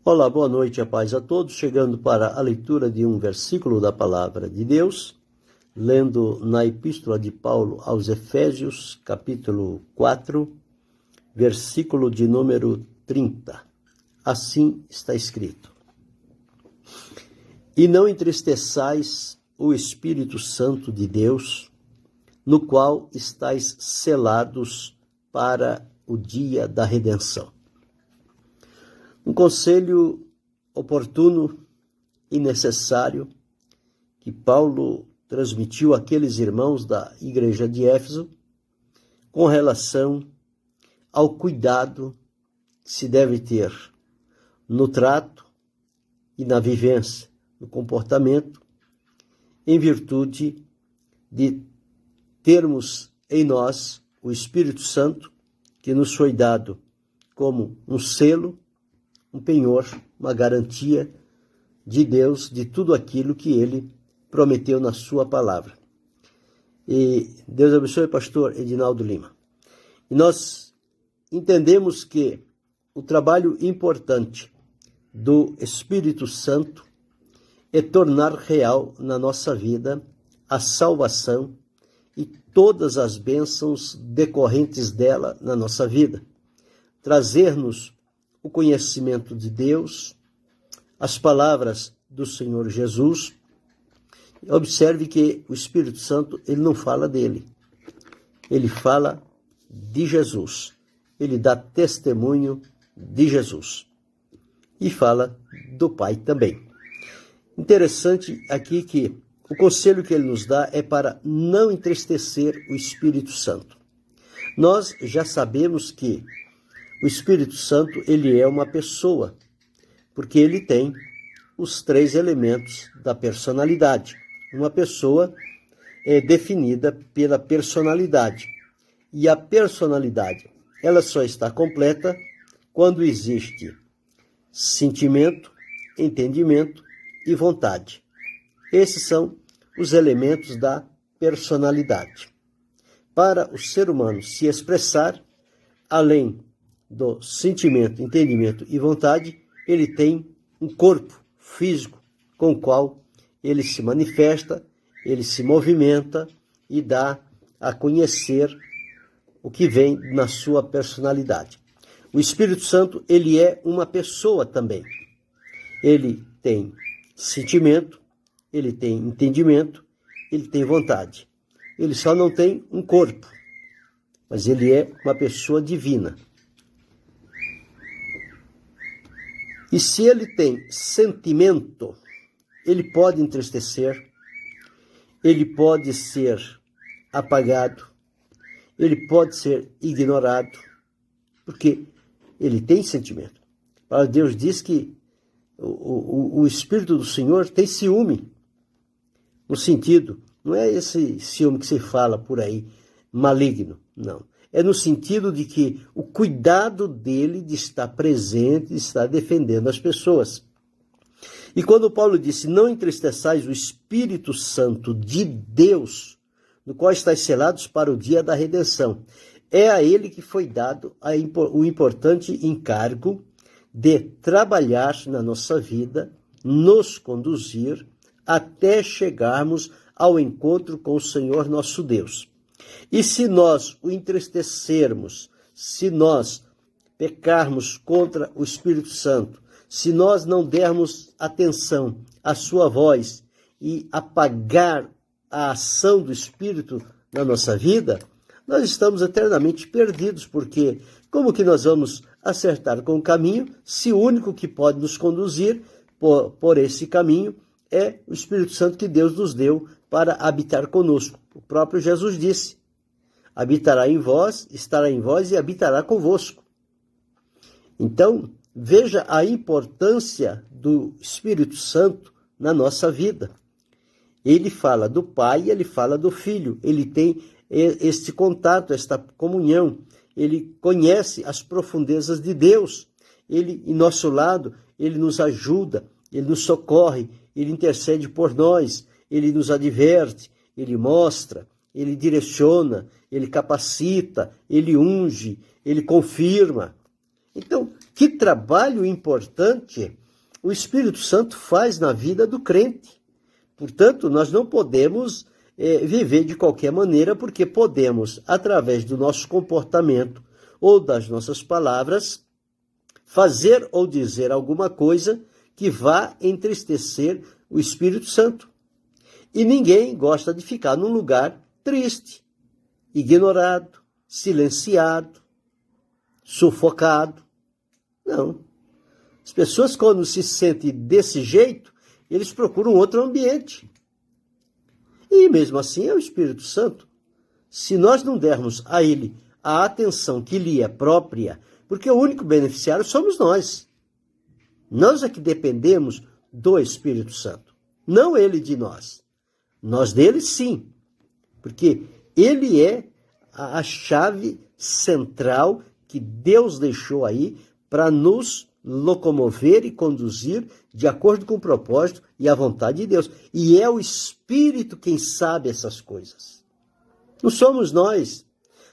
Olá, boa noite, a paz a todos. Chegando para a leitura de um versículo da Palavra de Deus, lendo na Epístola de Paulo aos Efésios, capítulo 4, versículo de número 30. Assim está escrito: E não entristeçais o Espírito Santo de Deus, no qual estáis selados para o dia da redenção. Um conselho oportuno e necessário que Paulo transmitiu àqueles irmãos da igreja de Éfeso com relação ao cuidado que se deve ter no trato e na vivência, no comportamento, em virtude de termos em nós o Espírito Santo, que nos foi dado como um selo, um penhor, uma garantia de Deus, de tudo aquilo que Ele prometeu na sua palavra. E Deus abençoe, pastor Edinaldo Lima. E nós entendemos que o trabalho importante do Espírito Santo é tornar real na nossa vida a salvação e todas as bênçãos decorrentes dela na nossa vida. Trazer-nos o conhecimento de Deus, as palavras do Senhor Jesus. Observe que o Espírito Santo, ele não fala dele, ele fala de Jesus, ele dá testemunho de Jesus e fala do Pai também. Interessante aqui que o conselho que ele nos dá é para não entristecer o Espírito Santo. Nós já sabemos que o Espírito Santo, ele é uma pessoa, porque ele tem os 3 elementos da personalidade. Uma pessoa é definida pela personalidade. E a personalidade, ela só está completa quando existe sentimento, entendimento e vontade. Esses são os elementos da personalidade. Para o ser humano se expressar, além do sentimento, entendimento e vontade, ele tem um corpo físico com o qual ele se manifesta, ele se movimenta e dá a conhecer o que vem na sua personalidade. O Espírito Santo, ele é uma pessoa também. Ele tem sentimento, ele tem entendimento, ele tem vontade. Ele só não tem um corpo, mas ele é uma pessoa divina. E se ele tem sentimento, ele pode entristecer, ele pode ser apagado, ele pode ser ignorado, porque ele tem sentimento. Deus diz que o Espírito do Senhor tem ciúme, no sentido, não é esse ciúme que se fala por aí, maligno, não. É no sentido de que o cuidado dele de estar presente, de estar defendendo as pessoas. E quando Paulo disse, não entristeçais o Espírito Santo de Deus, no qual estáis selados para o dia da redenção, é a ele que foi dado o importante encargo de trabalhar na nossa vida, nos conduzir até chegarmos ao encontro com o Senhor nosso Deus. E se nós o entristecermos, se nós pecarmos contra o Espírito Santo, se nós não dermos atenção à sua voz e apagar a ação do Espírito na nossa vida, nós estamos eternamente perdidos, porque como que nós vamos acertar com o caminho se o único que pode nos conduzir por esse caminho é o Espírito Santo que Deus nos deu para habitar conosco? O próprio Jesus disse: habitará em vós, estará em vós e habitará convosco. Então, veja a importância do Espírito Santo na nossa vida. Ele fala do Pai, ele fala do Filho, ele tem este contato, esta comunhão, ele conhece as profundezas de Deus, ele, em nosso lado, ele nos ajuda, ele nos socorre, ele intercede por nós, ele nos adverte, ele mostra, ele direciona, ele capacita, ele unge, ele confirma. Então, Que trabalho importante o Espírito Santo faz na vida do crente. Portanto, nós não podemos viver de qualquer maneira, porque podemos, através do nosso comportamento ou das nossas palavras, fazer ou dizer alguma coisa que vá entristecer o Espírito Santo. E ninguém gosta de ficar num lugar triste, ignorado, silenciado, sufocado. Não. As pessoas, quando se sentem desse jeito, eles procuram outro ambiente. E mesmo assim é o Espírito Santo. Se nós não dermos a ele a atenção que lhe é própria, porque o único beneficiário somos nós. Nós é que dependemos do Espírito Santo, não ele de nós. Nós dele sim, porque ele é a chave central que Deus deixou aí para nos locomover e conduzir de acordo com o propósito e a vontade de Deus. E é o Espírito quem sabe essas coisas. Não somos nós,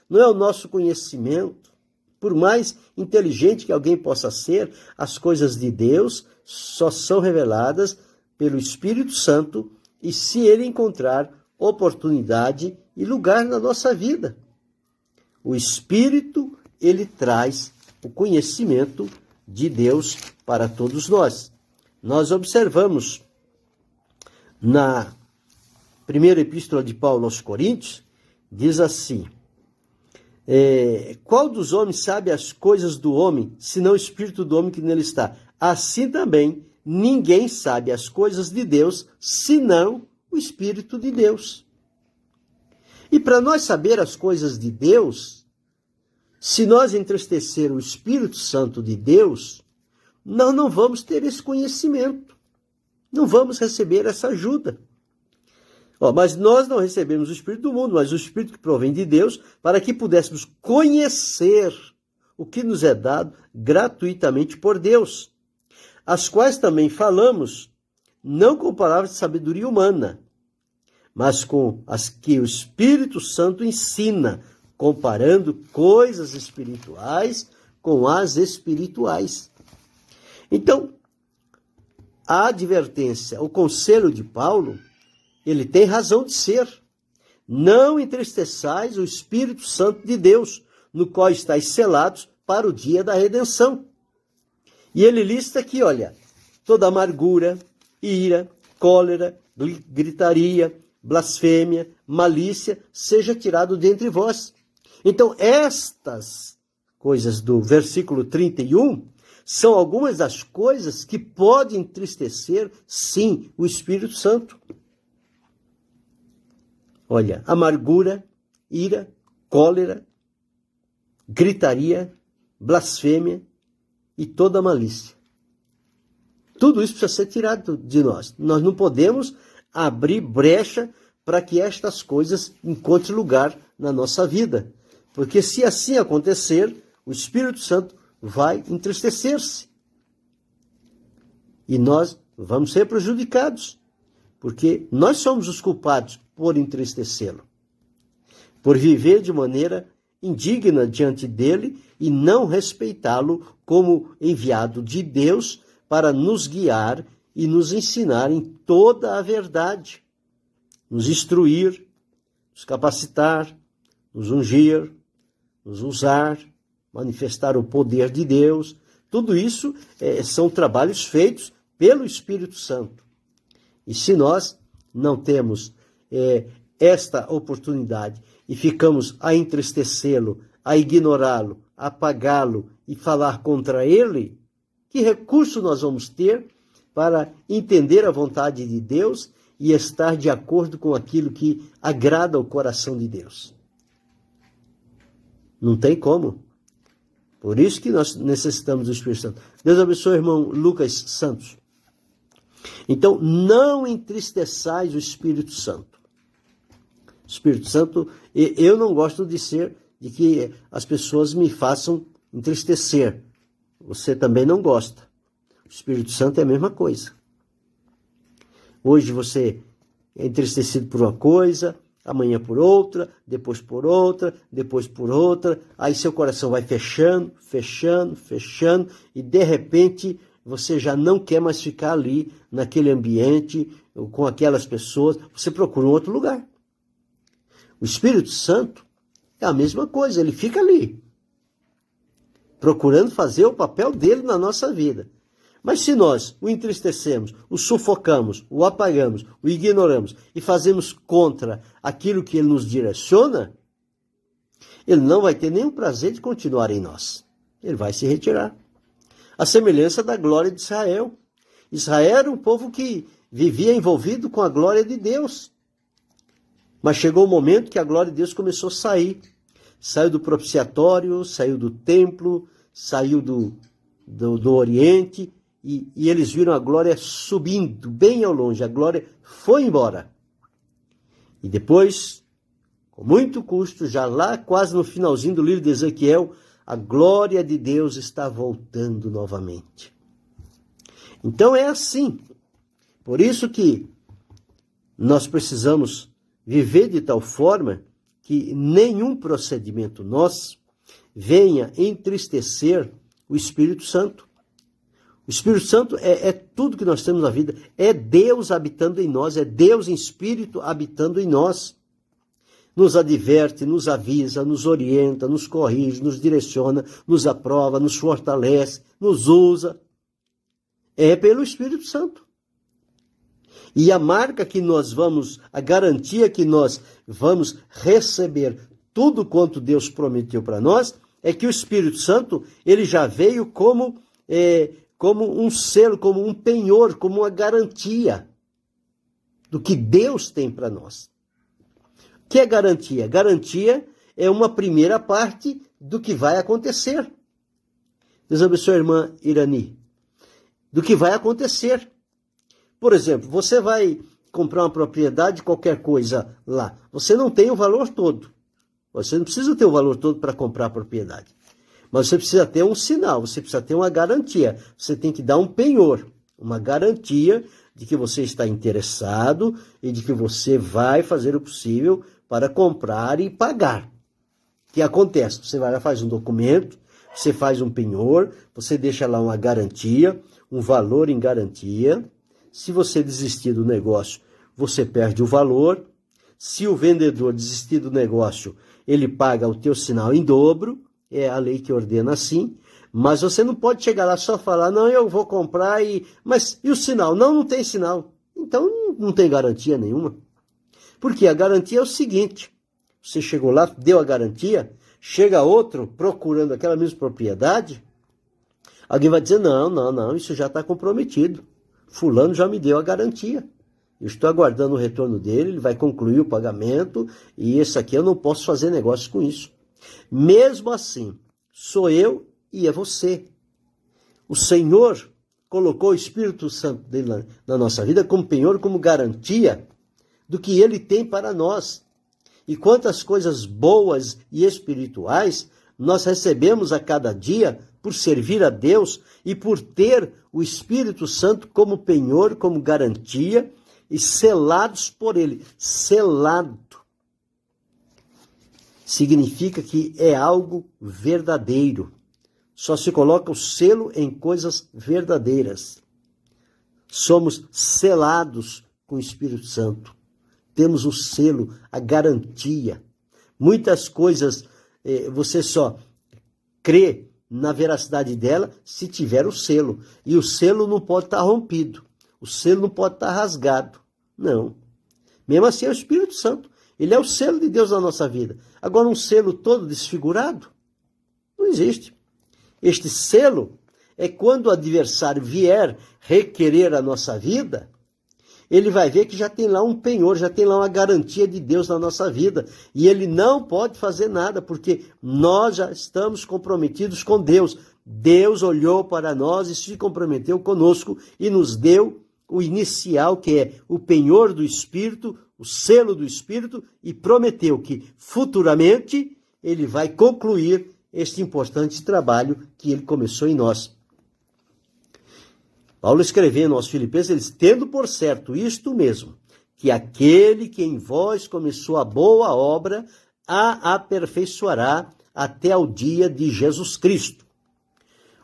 não é o nosso conhecimento. Por mais inteligente que alguém possa ser, as coisas de Deus só são reveladas pelo Espírito Santo e se ele encontrar oportunidade e lugar na nossa vida. O Espírito, ele traz o conhecimento de Deus para todos nós. Nós observamos na primeira epístola de Paulo aos Coríntios, diz assim: qual dos homens sabe as coisas do homem, senão o espírito do homem que nele está? Assim também, ninguém sabe as coisas de Deus, senão o Espírito de Deus. E para nós saber as coisas de Deus, se nós entristecer o Espírito Santo de Deus, nós não vamos ter esse conhecimento, não vamos receber essa ajuda. Mas nós não recebemos o Espírito do mundo, mas o Espírito que provém de Deus, para que pudéssemos conhecer o que nos é dado gratuitamente por Deus, as quais também falamos, não com palavras de sabedoria humana, mas com as que o Espírito Santo ensina, comparando coisas espirituais com as espirituais. Então, a advertência, o conselho de Paulo, ele tem razão de ser. Não entristeçais o Espírito Santo de Deus, no qual estáis selados para o dia da redenção. E ele lista aqui, olha, toda amargura, ira, cólera, gritaria, blasfêmia, malícia, seja tirado dentre vós. Então, estas coisas do versículo 31 são algumas das coisas que podem entristecer, sim, o Espírito Santo. Olha, amargura, ira, cólera, gritaria, blasfêmia e toda malícia. Tudo isso precisa ser tirado de nós. Nós não podemos abrir brecha para que estas coisas encontrem lugar na nossa vida. Porque se assim acontecer, o Espírito Santo vai entristecer-se. E nós vamos ser prejudicados. Porque nós somos os culpados por entristecê-lo, por viver de maneira indigna diante dele e não respeitá-lo como enviado de Deus para nos guiar e nos ensinar em toda a verdade, nos instruir, nos capacitar, nos ungir, nos usar, manifestar o poder de Deus. Tudo isso são trabalhos feitos pelo Espírito Santo. E se nós não temos esta oportunidade e ficamos a entristecê-lo, a ignorá-lo, a apagá-lo e falar contra ele, que recurso nós vamos ter para entender a vontade de Deus e estar de acordo com aquilo que agrada ao coração de Deus? Não tem como. Por isso que nós necessitamos do Espírito Santo. Deus abençoe o irmão Lucas Santos. Então, não entristeçais o Espírito Santo. O Espírito Santo, eu não gosto de que as pessoas me façam entristecer. Você também não gosta. O Espírito Santo é a mesma coisa. Hoje você é entristecido por uma coisa, amanhã por outra, depois por outra, depois por outra, aí seu coração vai fechando, fechando, fechando, e de repente você já não quer mais ficar ali, naquele ambiente, com aquelas pessoas, você procura um outro lugar. O Espírito Santo é a mesma coisa, ele fica ali, procurando fazer o papel dele na nossa vida. Mas se nós o entristecemos, o sufocamos, o apagamos, o ignoramos e fazemos contra aquilo que ele nos direciona, ele não vai ter nenhum prazer de continuar em nós. Ele vai se retirar. A semelhança da glória de Israel. Israel era um povo que vivia envolvido com a glória de Deus. Mas chegou o momento que a glória de Deus começou a sair. Saiu do propiciatório, saiu do templo, saiu do Oriente, e eles viram a glória subindo bem ao longe. A glória foi embora. E depois, com muito custo, já lá quase no finalzinho do livro de Ezequiel, a glória de Deus está voltando novamente. Então é assim. Por isso que nós precisamos viver de tal forma que nenhum procedimento nosso venha entristecer o Espírito Santo. O Espírito Santo é tudo que nós temos na vida. É Deus habitando em nós, é Deus em Espírito habitando em nós. Nos adverte, nos avisa, nos orienta, nos corrige, nos direciona, nos aprova, nos fortalece, nos usa. É pelo Espírito Santo. E a marca que nós vamos, a garantia que nós vamos receber tudo quanto Deus prometeu para nós, é que o Espírito Santo, ele já veio como um selo, como um penhor, como uma garantia do que Deus tem para nós. O que é garantia? Garantia é uma primeira parte do que vai acontecer. Deus abençoe a irmã Irani. Do que vai acontecer. Por exemplo, você vai comprar uma propriedade, qualquer coisa lá. Você não tem o valor todo. Você não precisa ter o valor todo para comprar a propriedade. Mas você precisa ter um sinal, você precisa ter uma garantia. Você tem que dar um penhor, uma garantia de que você está interessado e de que você vai fazer o possível para comprar e pagar. O que acontece? Você vai lá, faz um documento, você faz um penhor, você deixa lá uma garantia, um valor em garantia. Se você desistir do negócio, você perde o valor. Se o vendedor desistir do negócio, ele paga o teu sinal em dobro. É a lei que ordena assim. Mas você não pode chegar lá só falar, não, eu vou comprar, mas e o sinal? Não, não tem sinal. Então não tem garantia nenhuma. Porque a garantia é o seguinte, você chegou lá, deu a garantia, chega outro procurando aquela mesma propriedade, alguém vai dizer, não, isso já está comprometido. Fulano já me deu a garantia. Eu estou aguardando o retorno dele, ele vai concluir o pagamento, e esse aqui eu não posso fazer negócio com isso. Mesmo assim, sou eu e é você. O Senhor colocou o Espírito Santo dele na nossa vida como penhor, como garantia do que ele tem para nós. E quantas coisas boas e espirituais nós recebemos a cada dia por servir a Deus e por ter o Espírito Santo como penhor, como garantia e selados por ele. Selado significa que é algo verdadeiro. Só se coloca o selo em coisas verdadeiras. Somos selados com o Espírito Santo. Temos o selo, a garantia. Muitas coisas você só crê na veracidade dela se tiver o selo. E o selo não pode estar rompido. O selo não pode estar rasgado. Não. Mesmo assim é o Espírito Santo. Ele é o selo de Deus na nossa vida. Agora um selo todo desfigurado? Não existe. Este selo é quando o adversário vier requerer a nossa vida, ele vai ver que já tem lá um penhor, já tem lá uma garantia de Deus na nossa vida. E ele não pode fazer nada, porque nós já estamos comprometidos com Deus. Deus olhou para nós e se comprometeu conosco e nos deu o inicial, que é o penhor do Espírito, o selo do Espírito, e prometeu que futuramente ele vai concluir este importante trabalho que ele começou em nós. Paulo escrevendo aos Filipenses, eles tendo por certo isto mesmo, que aquele que em vós começou a boa obra a aperfeiçoará até o dia de Jesus Cristo.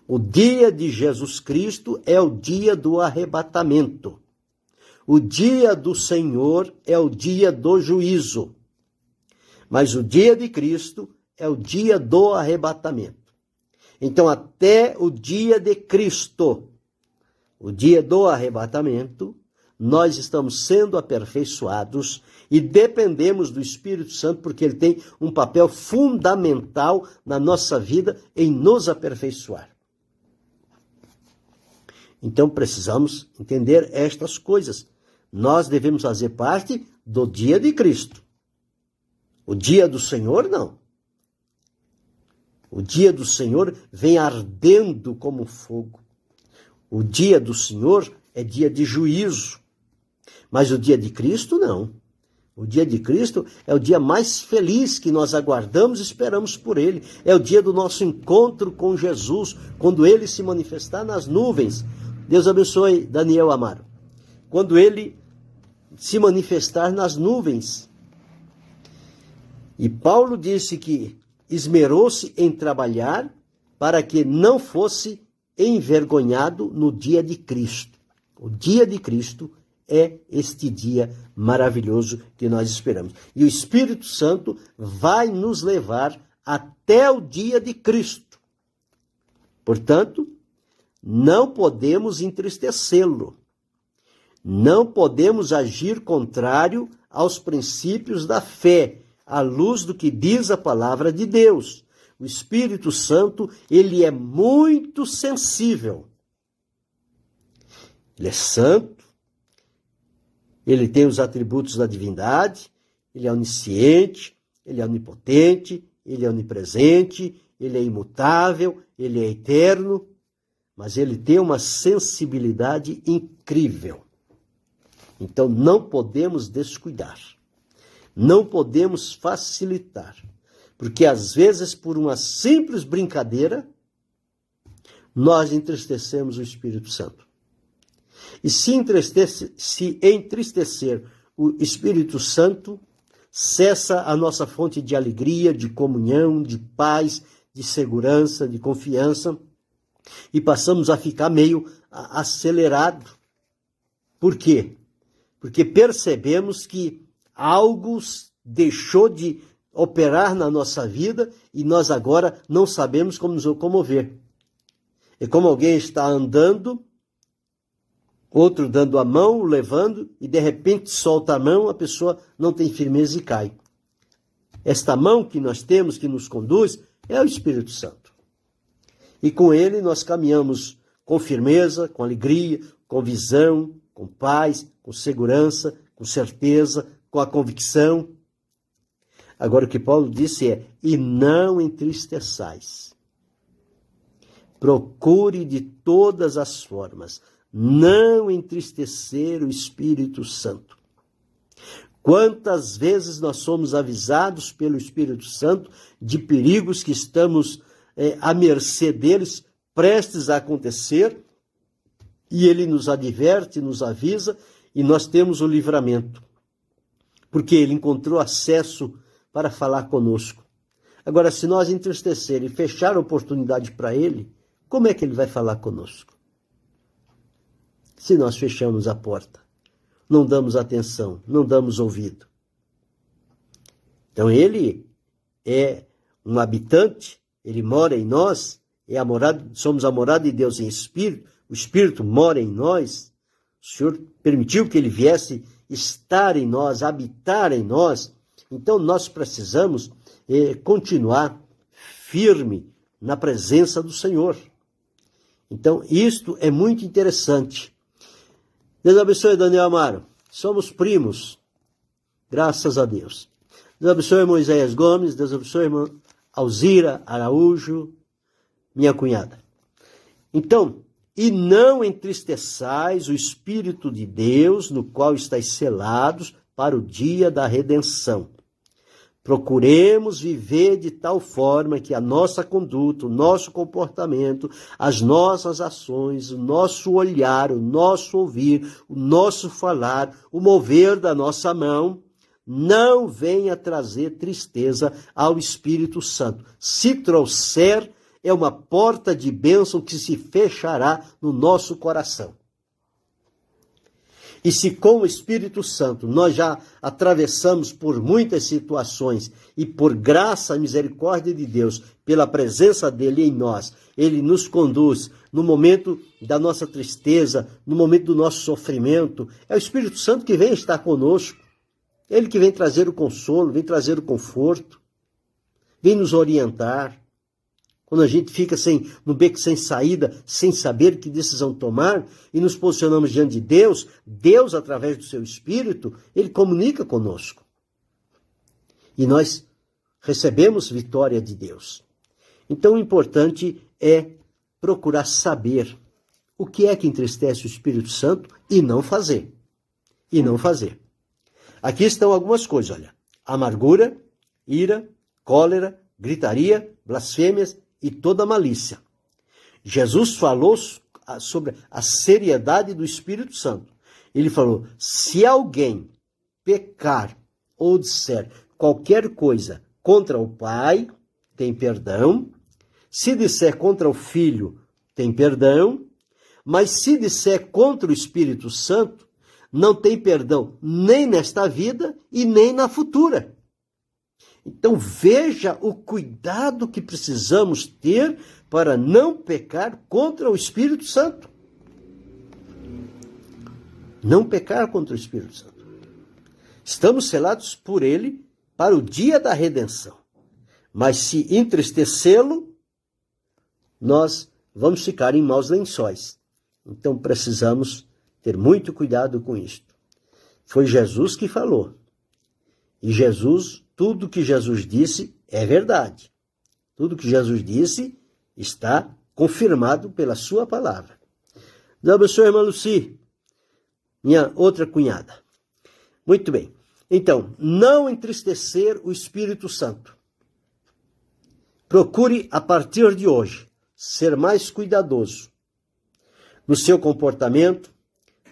O dia de Jesus Cristo é o dia do arrebatamento. O dia do Senhor é o dia do juízo. Mas o dia de Cristo é o dia do arrebatamento. Então, até o dia de Cristo, o dia do arrebatamento, nós estamos sendo aperfeiçoados e dependemos do Espírito Santo, porque ele tem um papel fundamental na nossa vida em nos aperfeiçoar. Então precisamos entender estas coisas. Nós devemos fazer parte do dia de Cristo. O dia do Senhor, não. O dia do Senhor vem ardendo como fogo. O dia do Senhor é dia de juízo. Mas o dia de Cristo, não. O dia de Cristo é o dia mais feliz que nós aguardamos e esperamos por Ele. É o dia do nosso encontro com Jesus, quando Ele se manifestar nas nuvens. Deus abençoe Daniel Amaro. Quando Ele se manifestar nas nuvens. E Paulo disse que esmerou-se em trabalhar para que não fosse envergonhado no dia de Cristo. O dia de Cristo é este dia maravilhoso que nós esperamos. E o Espírito Santo vai nos levar até o dia de Cristo. Portanto, não podemos entristecê-lo. Não podemos agir contrário aos princípios da fé, à luz do que diz a palavra de Deus. O Espírito Santo, ele é muito sensível. Ele é santo, ele tem os atributos da divindade, ele é onisciente, ele é onipotente, ele é onipresente, ele é imutável, ele é eterno, mas ele tem uma sensibilidade incrível. Então não podemos descuidar, não podemos facilitar, porque às vezes por uma simples brincadeira, nós entristecemos o Espírito Santo. E se entristecer o Espírito Santo, cessa a nossa fonte de alegria, de comunhão, de paz, de segurança, de confiança, e passamos a ficar meio acelerado. Por quê? Porque percebemos que algo deixou de operar na nossa vida e nós agora não sabemos como nos locomover. É como alguém está andando, outro dando a mão, levando, e de repente solta a mão, a pessoa não tem firmeza e cai. Esta mão que nós temos, que nos conduz, é o Espírito Santo. E com ele nós caminhamos com firmeza, com alegria, com visão, com paz, com segurança, com certeza, com a convicção. Agora o que Paulo disse é, e não entristeçais. Procure de todas as formas não entristecer o Espírito Santo. Quantas vezes nós somos avisados pelo Espírito Santo de perigos que estamos à mercê deles, prestes a acontecer, e ele nos adverte, nos avisa, e nós temos o livramento, porque ele encontrou acesso para falar conosco. Agora, se nós entristecer e fechar a oportunidade para ele, como é que ele vai falar conosco? Se nós fechamos a porta, não damos atenção, não damos ouvido. Então ele é um habitante, ele mora em nós, somos a morada de Deus em espírito, o Espírito mora em nós, o Senhor permitiu que ele viesse estar em nós, habitar em nós, então nós precisamos continuar firme na presença do Senhor. Então isto é muito interessante. Deus abençoe Daniel Amaro, somos primos, graças a Deus. Deus abençoe Moisés Gomes, Deus abençoe irmã Alzira Araújo, minha cunhada. Então, e não entristeçais o Espírito de Deus, no qual estáis selados para o dia da redenção. Procuremos viver de tal forma que a nossa conduta, o nosso comportamento, as nossas ações, o nosso olhar, o nosso ouvir, o nosso falar, o mover da nossa mão, não venha trazer tristeza ao Espírito Santo. Se trouxer, é uma porta de bênção que se fechará no nosso coração. E se com o Espírito Santo nós já atravessamos por muitas situações e por graça e misericórdia de Deus, pela presença dele em nós, ele nos conduz no momento da nossa tristeza, no momento do nosso sofrimento, é o Espírito Santo que vem estar conosco, ele que vem trazer o consolo, vem trazer o conforto, vem nos orientar. Quando a gente fica no beco sem saída, sem saber que decisão tomar, e nos posicionamos diante de Deus, Deus, através do seu Espírito, ele comunica conosco. E nós recebemos vitória de Deus. Então, o importante é procurar saber o que é que entristece o Espírito Santo e não fazer. E não fazer. Aqui estão algumas coisas, olha. Amargura, ira, cólera, gritaria, blasfêmias, e toda malícia. Jesus falou sobre a seriedade do Espírito Santo. Ele falou, se alguém pecar ou disser qualquer coisa contra o Pai, tem perdão. Se disser contra o Filho, tem perdão. Mas se disser contra o Espírito Santo, não tem perdão nem nesta vida e nem na futura. Então veja o cuidado que precisamos ter para não pecar contra o Espírito Santo. Não pecar contra o Espírito Santo. Estamos selados por ele para o dia da redenção. Mas se entristecê-lo, nós vamos ficar em maus lençóis. Então precisamos ter muito cuidado com isto. Foi Jesus que falou. E tudo que Jesus disse é verdade. Tudo que Jesus disse está confirmado pela sua palavra. Deus abençoe, irmã Luci, minha outra cunhada. Muito bem. Então, não entristecer o Espírito Santo. Procure, a partir de hoje, ser mais cuidadoso no seu comportamento,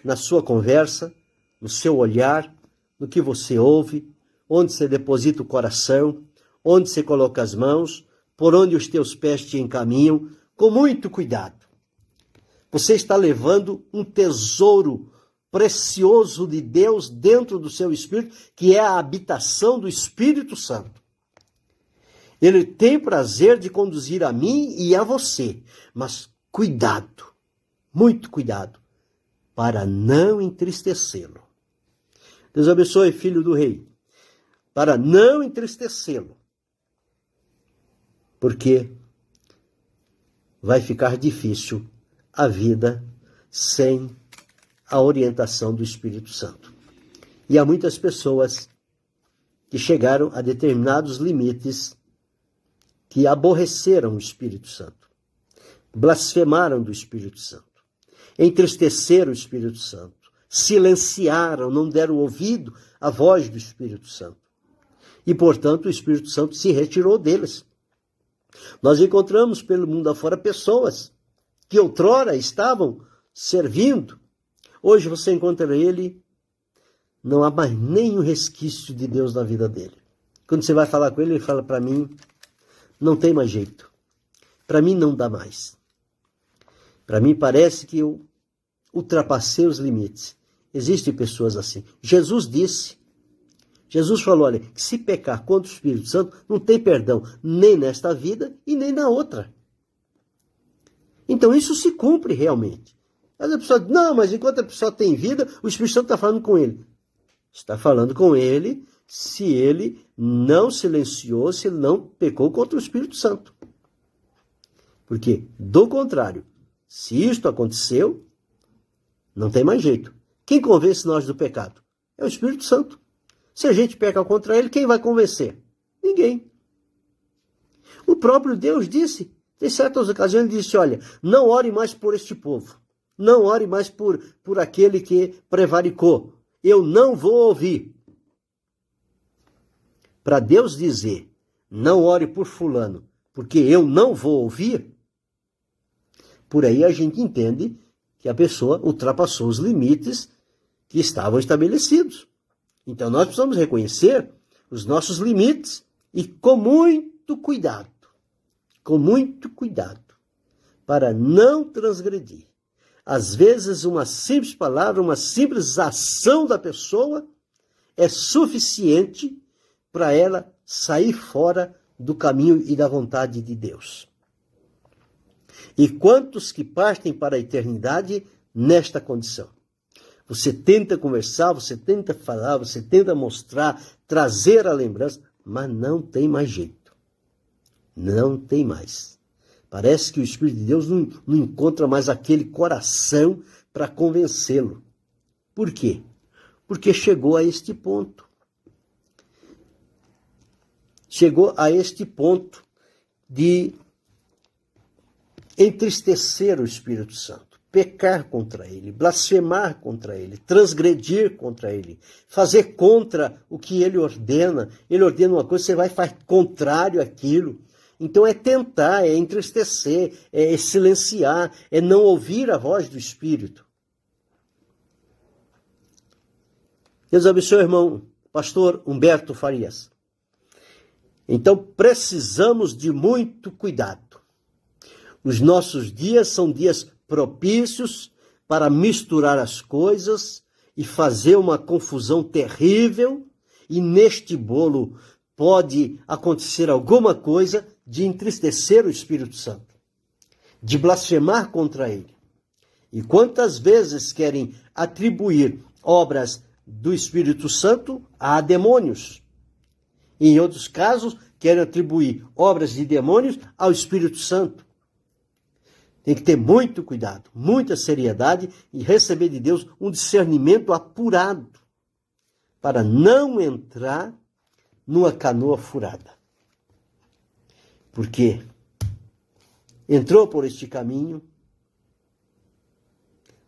na sua conversa, no seu olhar, no que você ouve, onde você deposita o coração, onde você coloca as mãos, por onde os teus pés te encaminham, com muito cuidado. Você está levando um tesouro precioso de Deus dentro do seu espírito, que é a habitação do Espírito Santo. Ele tem prazer de conduzir a mim e a você, mas cuidado, muito cuidado, para não entristecê-lo. Deus abençoe, filho do rei. Para não entristecê-lo, porque vai ficar difícil a vida sem a orientação do Espírito Santo. E há muitas pessoas que chegaram a determinados limites que aborreceram o Espírito Santo, blasfemaram do Espírito Santo, entristeceram o Espírito Santo, silenciaram, não deram ouvido à voz do Espírito Santo. E, portanto, o Espírito Santo se retirou deles. Nós encontramos pelo mundo afora pessoas que outrora estavam servindo. Hoje você encontra ele, não há mais nenhum resquício de Deus na vida dele. Quando você vai falar com ele, ele fala, para mim, não tem mais jeito. Para mim não dá mais. Para mim parece que eu ultrapassei os limites. Existem pessoas assim. Jesus falou, olha, que se pecar contra o Espírito Santo, não tem perdão nem nesta vida e nem na outra. Então isso se cumpre realmente. Mas a pessoa diz, não, mas enquanto a pessoa tem vida, o Espírito Santo está falando com ele. Está falando com ele se ele não silenciou, se ele não pecou contra o Espírito Santo. Porque, do contrário, se isto aconteceu, não tem mais jeito. Quem convence nós do pecado? É o Espírito Santo. Se a gente peca contra ele, quem vai convencer? Ninguém. O próprio Deus disse, em certas ocasiões, ele disse, olha, não ore mais por este povo. Não ore mais por aquele que prevaricou. Eu não vou ouvir. para Deus dizer, não ore por fulano, porque eu não vou ouvir, por aí a gente entende que a pessoa ultrapassou os limites que estavam estabelecidos. Então nós precisamos reconhecer os nossos limites e com muito cuidado, para não transgredir. Às vezes uma simples palavra, uma simples ação da pessoa é suficiente para ela sair fora do caminho e da vontade de Deus. E quantos que partem para a eternidade nesta condição? Você tenta conversar, você tenta falar, você tenta mostrar, trazer a lembrança, mas não tem mais jeito. Não tem mais. Parece que o Espírito de Deus não encontra mais aquele coração para convencê-lo. Por quê? Porque chegou a este ponto. Chegou a este ponto de entristecer o Espírito Santo, pecar contra ele, blasfemar contra ele, transgredir contra ele, fazer contra o que ele ordena. Ele ordena uma coisa, você vai fazer contrário àquilo. Então é tentar, é entristecer, é silenciar, é não ouvir a voz do Espírito. Deus abençoe, irmão pastor Humberto Farias. Então precisamos de muito cuidado. Os nossos dias são dias propícios para misturar as coisas e fazer uma confusão terrível, e neste bolo pode acontecer alguma coisa de entristecer o Espírito Santo, de blasfemar contra ele. E quantas vezes querem atribuir obras do Espírito Santo a demônios? E em outros casos, querem atribuir obras de demônios ao Espírito Santo. Tem que ter muito cuidado, muita seriedade e receber de Deus um discernimento apurado para não entrar numa canoa furada. Porque entrou por este caminho,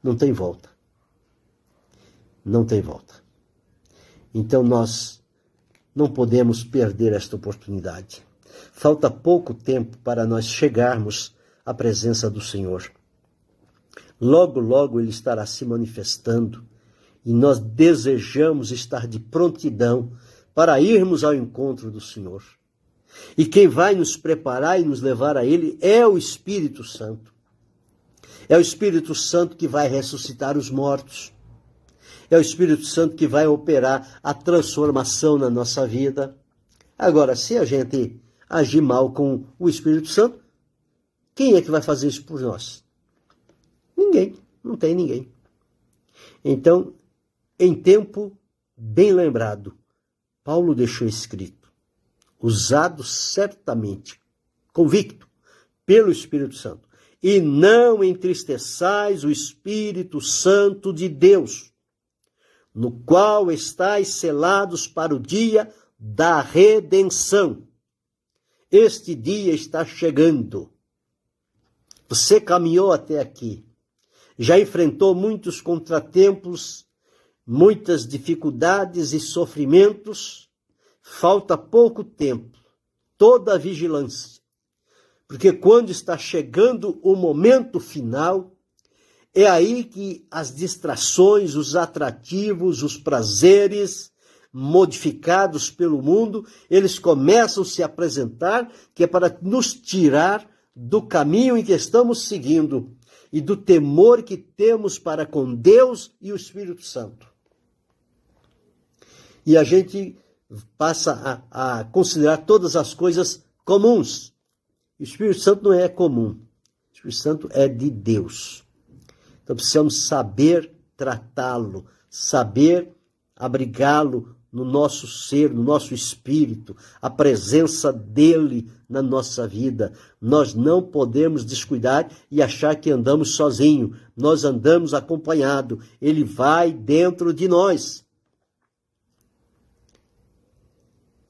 não tem volta. Não tem volta. Então nós não podemos perder esta oportunidade. Falta pouco tempo para nós chegarmos à presença do Senhor. Logo, logo Ele estará se manifestando e nós desejamos estar de prontidão para irmos ao encontro do Senhor. E quem vai nos preparar e nos levar a Ele é o Espírito Santo. É o Espírito Santo que vai ressuscitar os mortos. É o Espírito Santo que vai operar a transformação na nossa vida. Agora, se a gente agir mal com o Espírito Santo, quem é que vai fazer isso por nós? Ninguém, não tem ninguém. Então, em tempo bem lembrado, Paulo deixou escrito, usado certamente, convicto, pelo Espírito Santo, e não entristeçais o Espírito Santo de Deus, no qual estáis selados para o dia da redenção. Este dia está chegando. Você caminhou até aqui, já enfrentou muitos contratempos, muitas dificuldades e sofrimentos. Falta pouco tempo, toda a vigilância, porque quando está chegando o momento final, é aí que as distrações, os atrativos, os prazeres modificados pelo mundo, eles começam a se apresentar, que é para nos tirar do caminho em que estamos seguindo e do temor que temos para com Deus e o Espírito Santo. E a gente passa a considerar todas as coisas comuns. O Espírito Santo não é comum. O Espírito Santo é de Deus. Então precisamos saber tratá-lo, saber abrigá-lo no nosso ser, no nosso espírito, a presença dele na nossa vida. Nós não podemos descuidar e achar que andamos sozinhos. Nós andamos acompanhados. Ele vai dentro de nós.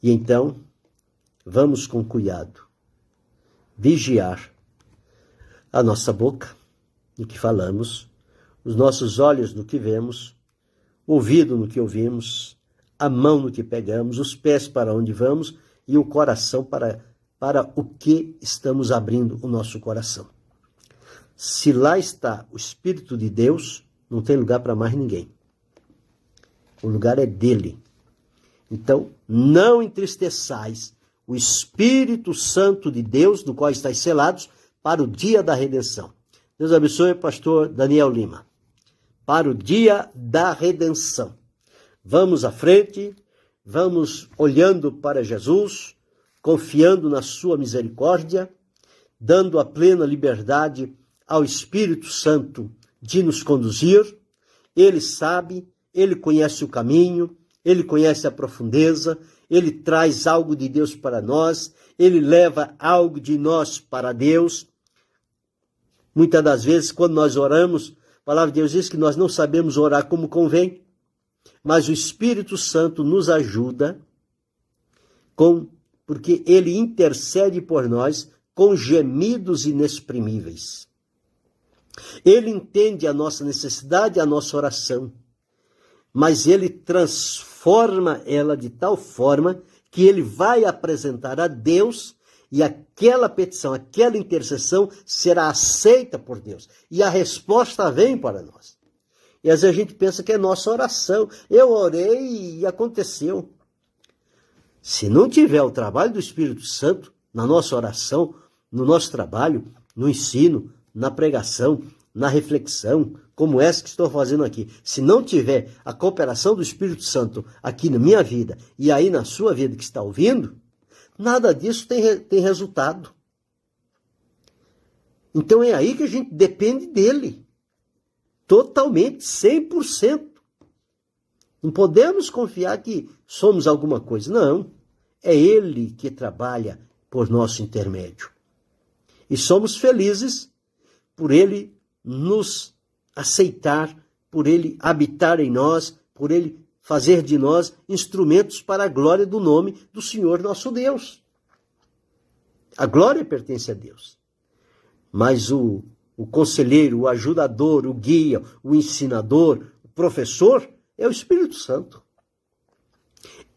E então, vamos com cuidado vigiar a nossa boca no que falamos, os nossos olhos no que vemos, ouvido no que ouvimos, a mão no que pegamos, os pés para onde vamos e o coração para o que estamos abrindo o nosso coração. Se lá está o Espírito de Deus, não tem lugar para mais ninguém. O lugar é dele. Então, não entristeçais o Espírito Santo de Deus, no qual estáis selados, para o dia da redenção. Deus abençoe, pastor Daniel Lima. Para o dia da redenção. Vamos à frente, vamos olhando para Jesus, confiando na sua misericórdia, dando a plena liberdade ao Espírito Santo de nos conduzir. Ele sabe, ele conhece o caminho, ele conhece a profundeza, ele traz algo de Deus para nós, ele leva algo de nós para Deus. Muitas das vezes, quando nós oramos, a palavra de Deus diz que nós não sabemos orar como convém, mas o Espírito Santo nos ajuda, porque ele intercede por nós com gemidos inexprimíveis. Ele entende a nossa necessidade, a nossa oração, mas ele transforma ela de tal forma que ele vai apresentar a Deus e aquela petição, aquela intercessão será aceita por Deus. E a resposta vem para nós. E às vezes a gente pensa que é nossa oração. Eu orei e aconteceu. Se não tiver o trabalho do Espírito Santo na nossa oração, no nosso trabalho, no ensino, na pregação, na reflexão, como essa que estou fazendo aqui, se não tiver a cooperação do Espírito Santo aqui na minha vida e aí na sua vida que está ouvindo, nada disso tem resultado. Então é aí que a gente depende dele. Totalmente, 100%. Não podemos confiar que somos alguma coisa. Não. É ele que trabalha por nosso intermédio. E somos felizes por ele nos aceitar, por ele habitar em nós, por ele fazer de nós instrumentos para a glória do nome do Senhor nosso Deus. A glória pertence a Deus. Mas o conselheiro, o ajudador, o guia, o ensinador, o professor é o Espírito Santo.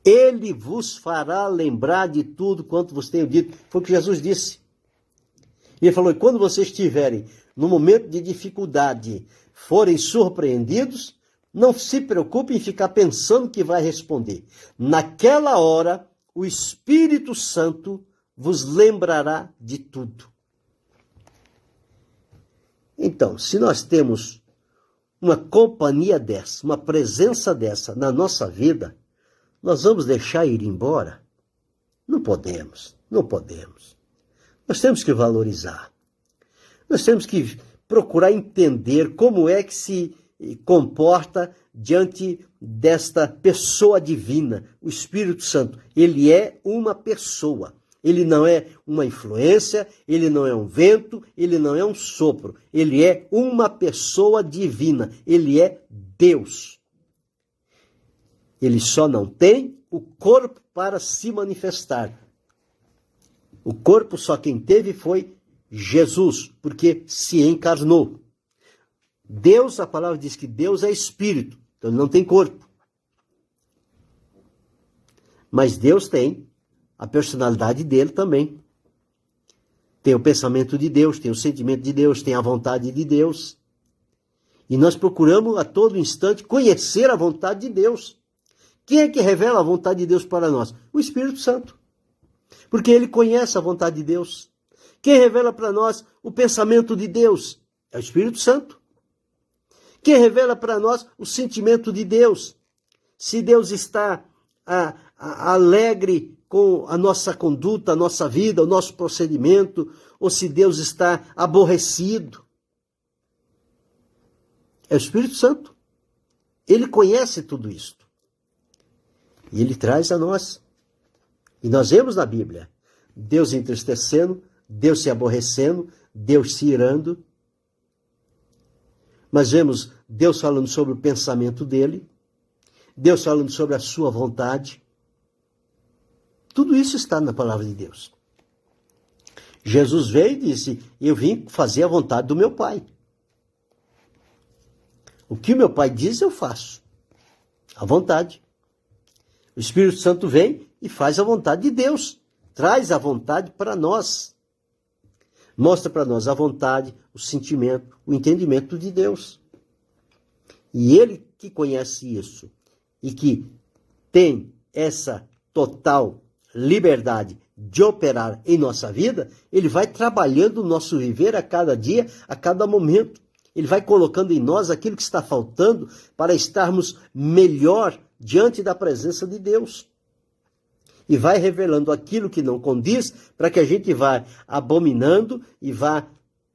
Ele vos fará lembrar de tudo quanto vos tenho dito. Foi o que Jesus disse. Ele falou, e quando vocês estiverem no momento de dificuldade, forem surpreendidos, não se preocupem em ficar pensando que vai responder. Naquela hora, o Espírito Santo vos lembrará de tudo. Então, se nós temos uma companhia dessa, uma presença dessa na nossa vida, nós vamos deixar ir embora? Não podemos, não podemos. Nós temos que valorizar. Nós temos que procurar entender como é que se comporta diante desta pessoa divina, o Espírito Santo. Ele é uma pessoa. Ele não é uma influência, ele não é um vento, ele não é um sopro. Ele é uma pessoa divina. Ele é Deus. Ele só não tem o corpo para se manifestar. O corpo só quem teve foi Jesus, porque se encarnou. Deus, a palavra diz que Deus é espírito, então ele não tem corpo. Mas Deus tem a personalidade dele também. Tem o pensamento de Deus, tem o sentimento de Deus, tem a vontade de Deus. E nós procuramos a todo instante conhecer a vontade de Deus. Quem é que revela a vontade de Deus para nós? O Espírito Santo. Porque ele conhece a vontade de Deus. Quem revela para nós o pensamento de Deus? É o Espírito Santo. Quem revela para nós o sentimento de Deus? Se Deus está alegre com a nossa conduta, a nossa vida, o nosso procedimento, ou se Deus está aborrecido. É o Espírito Santo. Ele conhece tudo isso. E ele traz a nós. E nós vemos na Bíblia Deus entristecendo, Deus se aborrecendo, Deus se irando. Mas vemos Deus falando sobre o pensamento dele, Deus falando sobre a sua vontade. Tudo isso está na palavra de Deus. Jesus veio e disse, eu vim fazer a vontade do meu Pai. O que o meu Pai diz, eu faço. À vontade. O Espírito Santo vem e faz a vontade de Deus. Traz a vontade para nós. Mostra para nós a vontade, o sentimento, o entendimento de Deus. E ele que conhece isso e que tem essa total liberdade de operar em nossa vida, ele vai trabalhando o nosso viver a cada dia, a cada momento. Ele vai colocando em nós aquilo que está faltando para estarmos melhor diante da presença de Deus. E vai revelando aquilo que não condiz para que a gente vá abominando e vá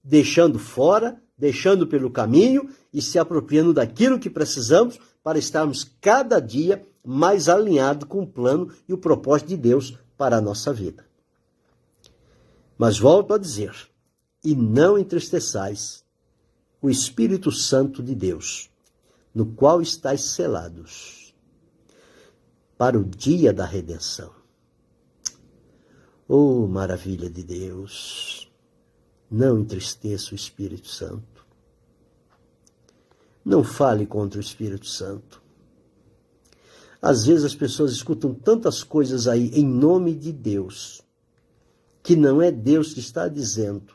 deixando fora, deixando pelo caminho e se apropriando daquilo que precisamos para estarmos cada dia mais alinhados com o plano e o propósito de Deus para a nossa vida. Mas volto a dizer, e não entristeçais o Espírito Santo de Deus, no qual estáis selados para o dia da redenção. Oh, maravilha de Deus! Não entristeça o Espírito Santo. Não fale contra o Espírito Santo. Às vezes as pessoas escutam tantas coisas aí em nome de Deus, que não é Deus que está dizendo.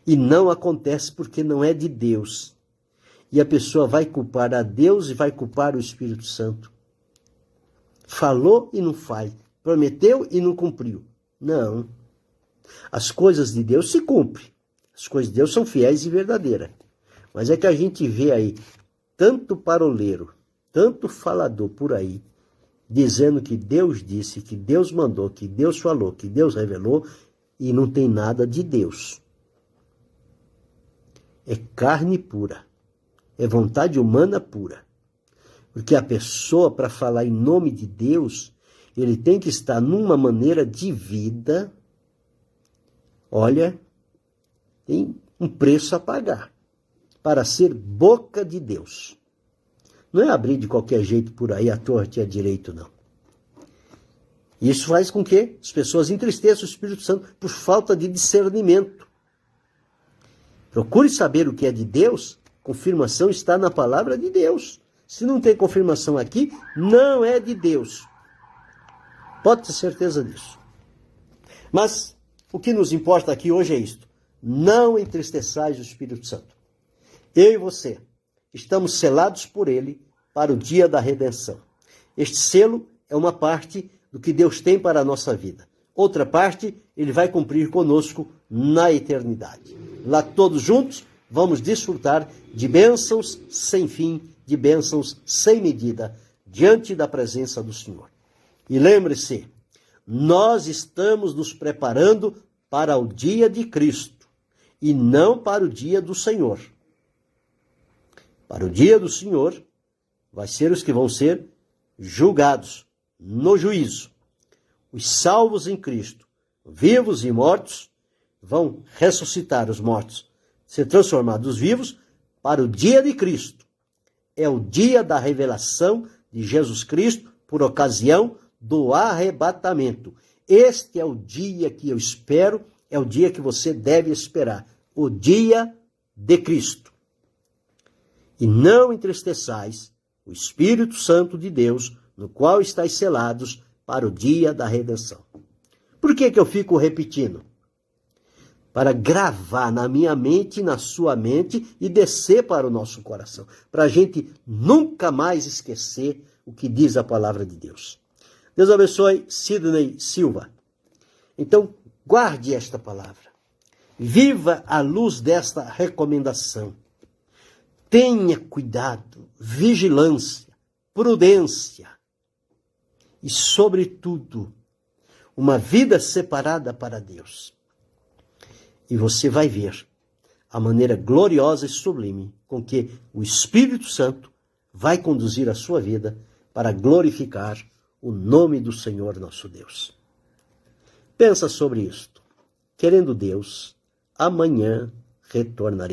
E não acontece porque não é de Deus. E a pessoa vai culpar a Deus e vai culpar o Espírito Santo. Falou e não faz. Prometeu e não cumpriu. Não. As coisas de Deus se cumprem. As coisas de Deus são fiéis e verdadeiras. Mas é que a gente vê aí tanto paroleiro, tanto falador por aí, dizendo que Deus disse, que Deus mandou, que Deus falou, que Deus revelou, e não tem nada de Deus. É carne pura. É vontade humana pura. Porque a pessoa, para falar em nome de Deus, ele tem que estar numa maneira de vida. Olha, tem um preço a pagar para ser boca de Deus. Não é abrir de qualquer jeito por aí, à torta e à direito, não. Isso faz com que as pessoas entristeçam o Espírito Santo por falta de discernimento. Procure saber o que é de Deus, confirmação está na palavra de Deus. Se não tem confirmação aqui, não é de Deus. Pode ter certeza disso. Mas o que nos importa aqui hoje é isto. Não entristeçais o Espírito Santo. Eu e você estamos selados por ele para o dia da redenção. Este selo é uma parte do que Deus tem para a nossa vida. Outra parte, ele vai cumprir conosco na eternidade. Lá todos juntos, vamos desfrutar de bênçãos sem fim, de bênçãos sem medida, diante da presença do Senhor. E lembre-se, nós estamos nos preparando para o dia de Cristo e não para o dia do Senhor. Para o dia do Senhor, vai ser os que vão ser julgados no juízo. Os salvos em Cristo, vivos e mortos, vão ressuscitar os mortos, ser transformados vivos para o dia de Cristo. É o dia da revelação de Jesus Cristo por ocasião do arrebatamento. Este é o dia que eu espero, é o dia que você deve esperar. O dia de Cristo. E não entristeçais o Espírito Santo de Deus, no qual estáis selados para o dia da redenção. Por que eu fico repetindo? Para gravar na minha mente e na sua mente e descer para o nosso coração. Para a gente nunca mais esquecer o que diz a palavra de Deus. Deus abençoe Sidney Silva. Então, guarde esta palavra. Viva à luz desta recomendação. Tenha cuidado, vigilância, prudência e, sobretudo, uma vida separada para Deus. E você vai ver a maneira gloriosa e sublime com que o Espírito Santo vai conduzir a sua vida para glorificar o nome do Senhor nosso Deus. Pensa sobre isto. Querendo Deus, amanhã retornaremos.